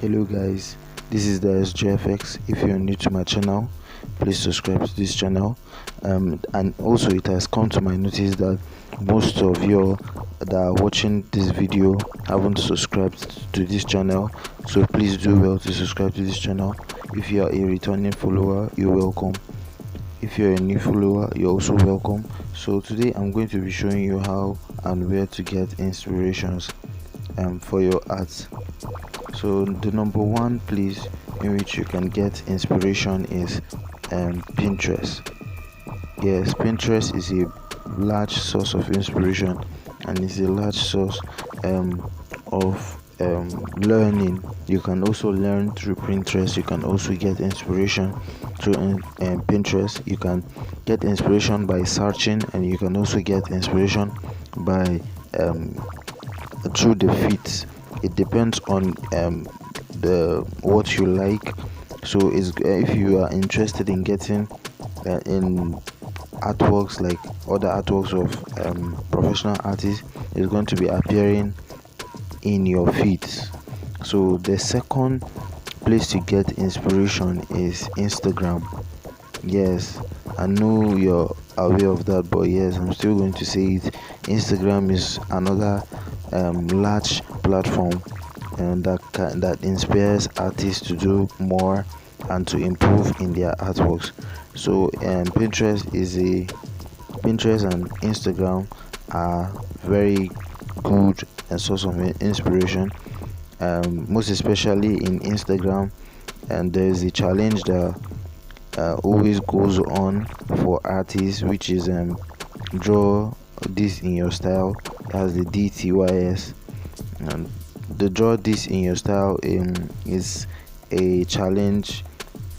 Hello guys, this is the SJFX. If you're new to my channel, please subscribe to this channel. And also it has come to my notice that most of you that are watching this video haven't subscribed to this channel, so please do well to subscribe to this channel. If you are a returning follower, you're welcome. If you're a new follower, you're also welcome. So today I'm going to be showing you how and where to get inspirations for your art. So the number one place in which you can get inspiration is Pinterest. Yes, Pinterest is a large source of inspiration, and is a large source of learning. You can also learn through Pinterest. You can also get inspiration through Pinterest. You can get inspiration by searching, and you can also get inspiration by through the feeds. It depends on the what you like. So it's if you are interested in getting in artworks, like other artworks of professional artists, is going to be appearing in your feeds. So the second place to get inspiration is Instagram. Yes, I know you're aware of that, but yes, I'm still going to say it. Instagram is another large platform that inspires artists to do more and to improve in their artworks. So Pinterest and Instagram are very good and source of inspiration. Most especially in Instagram, and there is a challenge that always goes on for artists, which is draw this in your style. That's the DTYS. And the draw this in your style is a challenge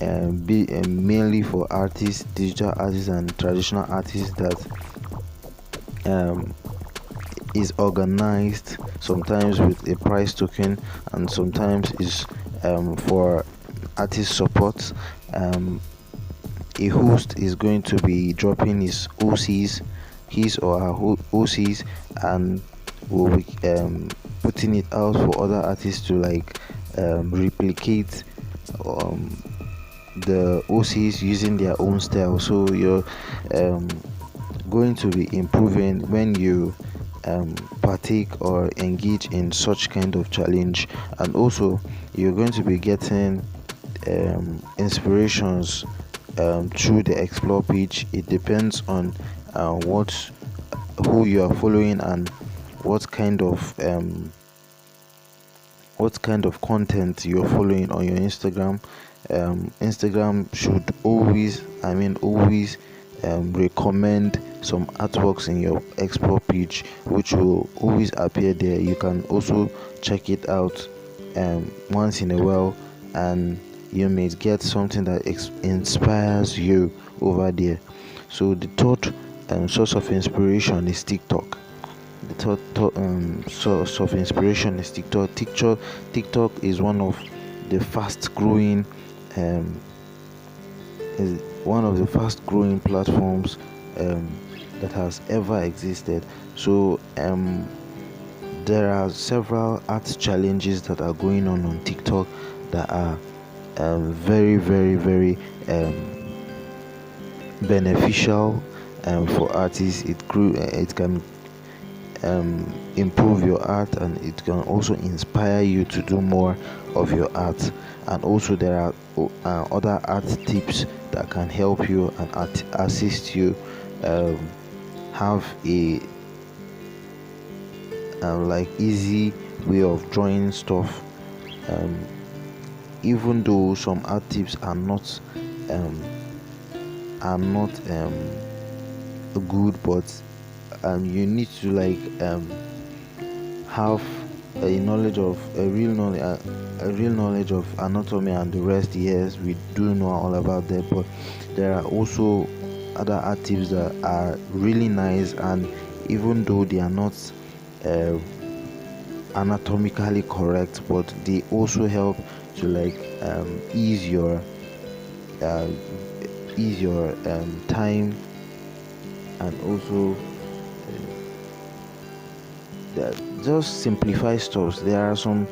mainly for artists, digital artists and traditional artists, that is organized sometimes with a price token, and sometimes is for artist support. A host is going to be dropping his or her OCs, and will be putting it out for other artists to replicate um, the OCs using their own style. So you're um, going to be improving when you partake or engage in such kind of challenge. And also you're going to be getting inspirations through the explore page. It depends on who you are following, and what kind of content you're following on your Instagram. Instagram should always recommend some artworks in your explore page, which will always appear there. You can also check it out once in a while, and you may get something that inspires you over there. So the third source of inspiration is TikTok. The third source of inspiration is TikTok. TikTok is um, one of the fast growing platforms that has ever existed. So there are several art challenges that are going on TikTok that are very beneficial for artists. It can improve your art, and it can also inspire you to do more of your art. And also there are other art tips that can help you and assist you have a easy way of drawing stuff. Even though some art tips um, are not good, but you need to have a real knowledge of anatomy and the rest. Yes, we do know all about that, but there are also other art tips that are really nice, and even though they are not uh, anatomically correct, but they also help to uh, ease your time, and also that just simplify stuff. There are some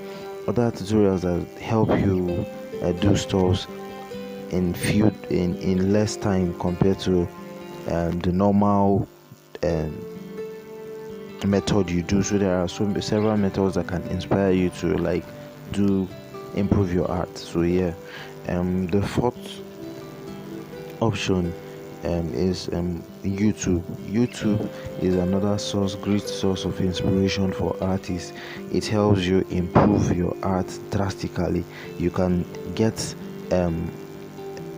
other tutorials that help you do stuff in less time compared to the normal um, method you do. So there are several methods that can inspire you to like do improve your art. So yeah, the fourth option is YouTube. YouTube is another great source of inspiration for artists. It helps you improve your art drastically. You can get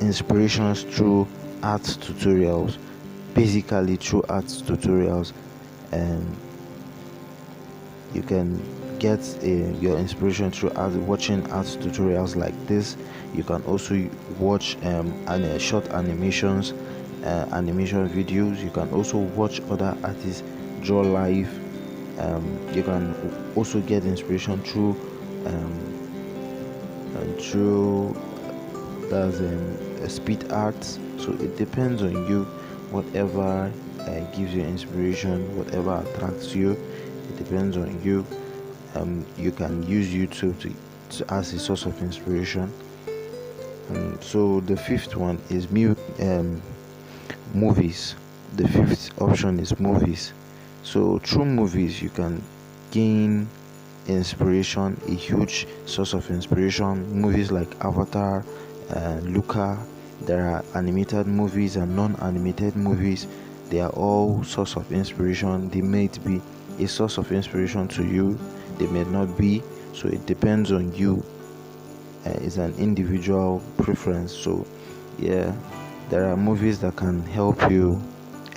inspirations through art tutorials, basically through art tutorials. And you can get your inspiration through watching art tutorials like this. You can also watch short animations, animation videos. You can also watch other artists draw live. You can also get inspiration through that's speed art. So it depends on you, whatever gives you inspiration, whatever attracts you. It depends on you. You can use YouTube as a source of inspiration. So the fifth one is movies. The fifth option is movies. So through movies you can gain inspiration, a huge source of inspiration. Movies like Avatar, Luca. There are animated movies and non-animated movies. They are all source of inspiration. They may be a source of inspiration to you, they may not be. So it depends on you. It's an individual preference. So yeah, there are movies that can help you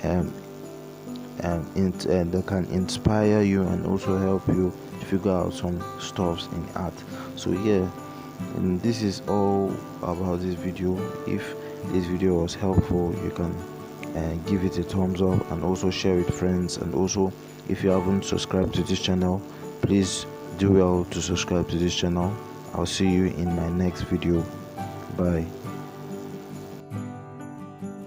that can inspire you and also help you figure out some stuffs in art. So yeah, and this is all about this video. If this video was helpful, you can give it a thumbs up and also share with friends. And also, if you haven't subscribed to this channel, please do well to subscribe to this channel. I'll see you in my next video. Bye.